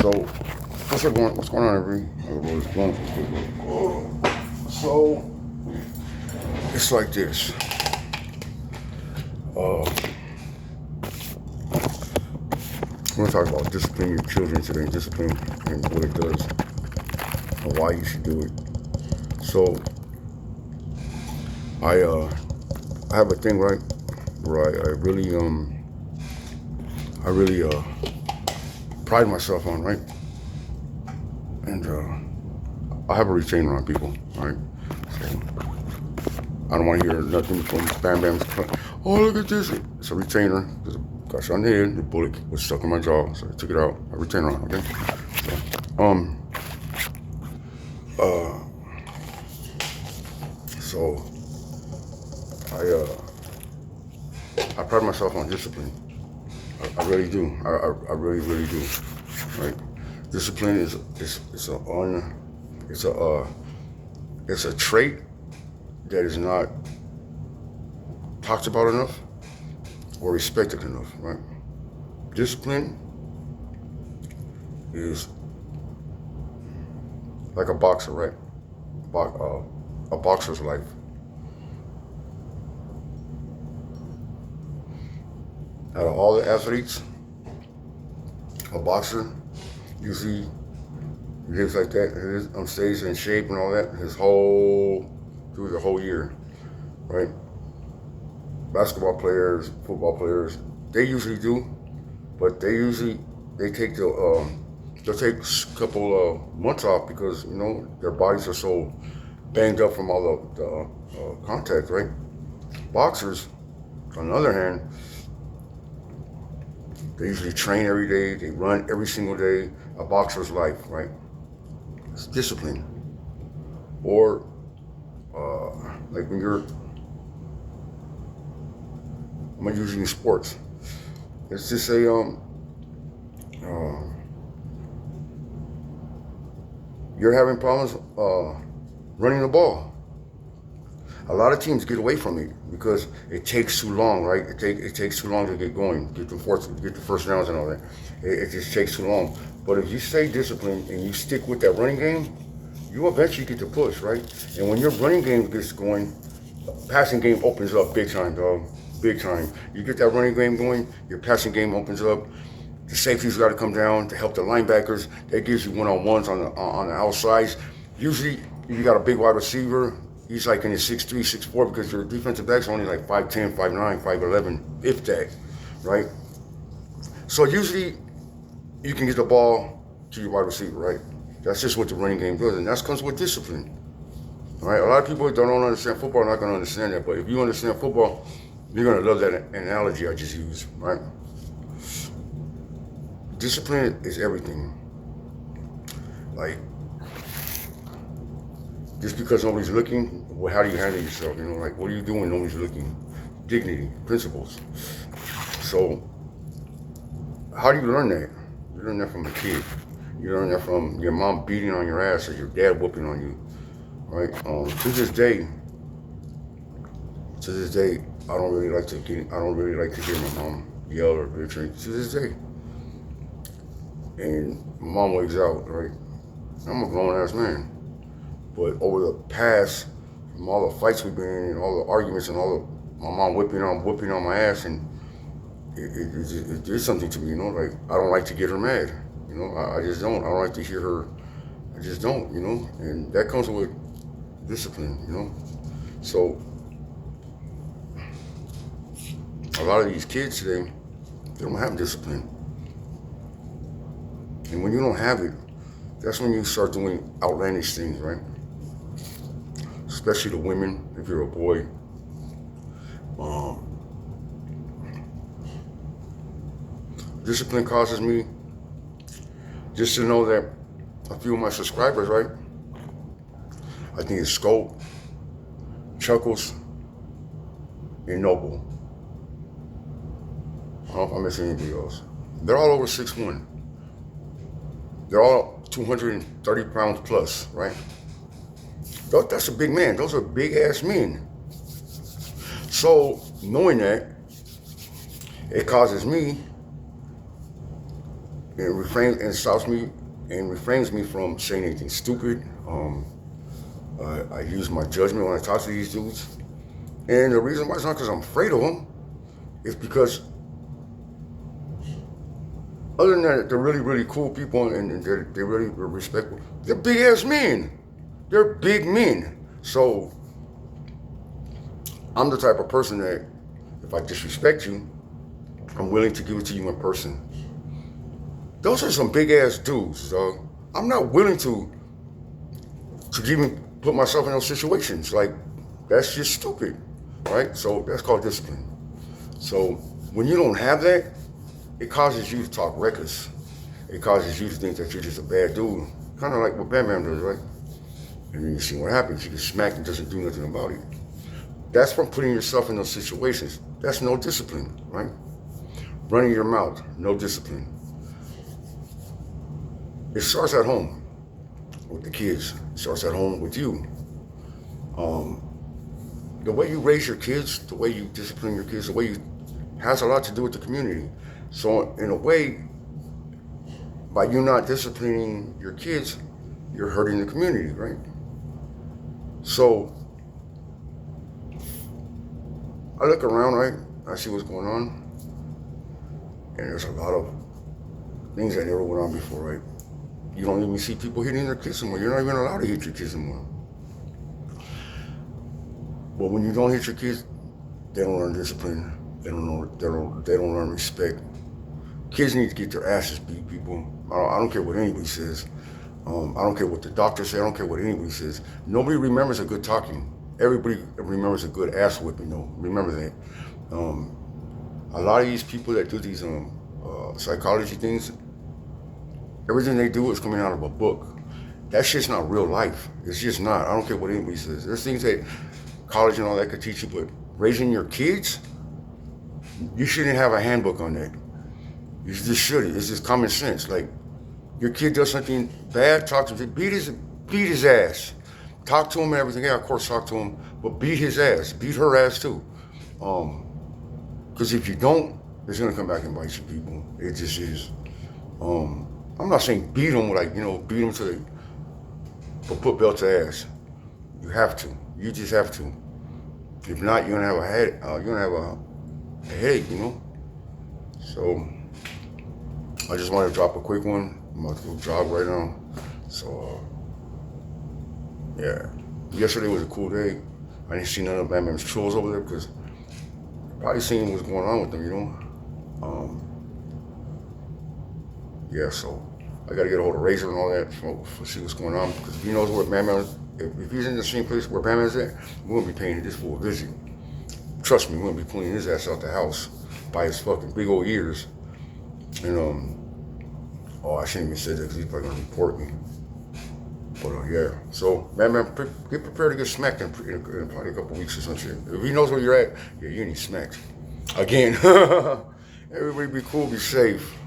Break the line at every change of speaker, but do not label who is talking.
So, what's going on, everybody? So, it's like this. We're going to talk about disciplining your children today, discipline and what it does, and why you should do it. So, I have a thing, right, where I really pride myself on, right? And I have a retainer on people, right? So I don't want to hear nothing from Bam Bam's. Oh, look at this! It's a retainer. There's a got shot in the head. The bullet was stuck in my jaw, so I took it out. A retainer on, okay? So I pride myself on discipline. I really do. I really do. Right? Discipline it's a trait that is not talked about enough or respected enough, right? Discipline is like a boxer, right? A boxer's life. Out of all the athletes, a boxer usually lives like that, stays in shape and all that through the whole year, right? Basketball players, football players, they usually do, but they take they'll take a couple months off because their bodies are so banged up from all the contact, right? Boxers, on the other hand, they usually train every day, they run every single day. A boxer's life, right? It's discipline. Or like when I'm using sports. Let's just say you're having problems running the ball. A lot of teams get away from it because it takes too long, right? It takes too long to get going, get the first downs and all that. It just takes too long. But if you stay disciplined and you stick with that running game, you eventually get the push, right? And when your running game gets going, passing game opens up big time, dog. Big time. You get that running game going, your passing game opens up. The safeties got to come down to help the linebackers. That gives you one-on-ones on the outsides. Usually, if you got a big wide receiver, he's like in his 6'3", 6'4", because your defensive back's only like 5'10", 5'9", 5'11", if that, right? So usually, you can get the ball to your wide receiver, right? That's just what the running game does, and that comes with discipline, right? A lot of people that don't understand football are not going to understand that, but if you understand football, you're going to love that analogy I just used, right? Discipline is everything. Like, just because nobody's looking, well, how do you handle yourself? Like, what are you doing when nobody's looking? Dignity, principles. So, how do you learn that? You learn that from a kid. You learn that from your mom beating on your ass or your dad whooping on you, right? To this day, I don't really like to hear my mom yell or bitch to this day. And my mom wakes out, right? I'm a grown ass man. But over the past, from all the fights we've been in and all the arguments and my mom whipping on my ass, and it did something to me, like I don't like to get her mad, I just don't. I don't like to hear her. I just don't, and that comes with discipline, So a lot of these kids today, they don't have discipline. And when you don't have it, that's when you start doing outlandish things, right? Especially the women, if you're a boy. Discipline causes me just to know that a few of my subscribers, right? I think it's Scope, Chuckles, and Noble. I don't know if I'm missing anybody else. They're all over 6'1". They're all 230 pounds plus, right? That's a big man. Those are big ass men. So knowing that, it causes me, stops me and refrains me from saying anything stupid. I use my judgment when I talk to these dudes. And the reason why it's not because I'm afraid of them, it's because other than that, they're really, really cool people and they're really respectful. They're big ass men. They're big men. So I'm the type of person that if I disrespect you, I'm willing to give it to you in person. Those are some big ass dudes, dog. I'm not willing to even put myself in those situations. Like, that's just stupid, right? So that's called discipline. So when you don't have that, it causes you to talk reckless. It causes you to think that you're just a bad dude. Kind of like what Bam Bam does, right? And then you see what happens. You get smacked and doesn't do nothing about it. That's from putting yourself in those situations. That's no discipline, right? Running your mouth, no discipline. It starts at home with the kids. It starts at home with you. The way you raise your kids, the way you discipline your kids, the way you has a lot to do with the community. So in a way, by you not disciplining your kids, you're hurting the community, right? So I look around, right? I see what's going on. And there's a lot of things that never went on before, right? You don't even see people hitting their kids anymore. You're not even allowed to hit your kids anymore. But when you don't hit your kids, they don't learn discipline. They don't learn respect. Kids need to get their asses beat, people. I don't care what anybody says. I don't care what the doctor says. I don't care what anybody says. Nobody remembers a good talking. Everybody remembers a good ass whipping, though. Remember that. A lot of these people that do these psychology things, everything they do is coming out of a book. That shit's not real life. It's just not. I don't care what anybody says. There's things that college and all that could teach you, but raising your kids, you shouldn't have a handbook on that. You just shouldn't. It's just common sense. Like, your kid does something bad, talk to him, beat his ass. Talk to him and everything. Yeah, of course, talk to him, but beat his ass. Beat her ass too. Because if you don't, it's gonna come back and bite you, people. It just is. I'm not saying beat them like, beat them to the put belt to ass. You have to. You just have to. If not, you're gonna have a head. You're gonna have a headache, So I just wanted to drop a quick one. I'm about to go jog right now. So yeah. Yesterday was a cool day. I didn't see none of Bam Bam's trolls over there because probably seeing what's going on with them, Yeah, so I got to get a hold of Razor and all that to see what's going on, because if he knows where Bam Bam is, if he's in the same place where Bam Bam is at, we won't be paying this fool a visit. Trust me, we won't be pulling his ass out the house by his fucking big old ears. And I shouldn't even say that because he's probably gonna report me. But yeah, so Bam Bam, get prepared to get smacked in probably a couple weeks or some shit. If he knows where you're at, yeah, you need smacked again. Everybody be cool, be safe.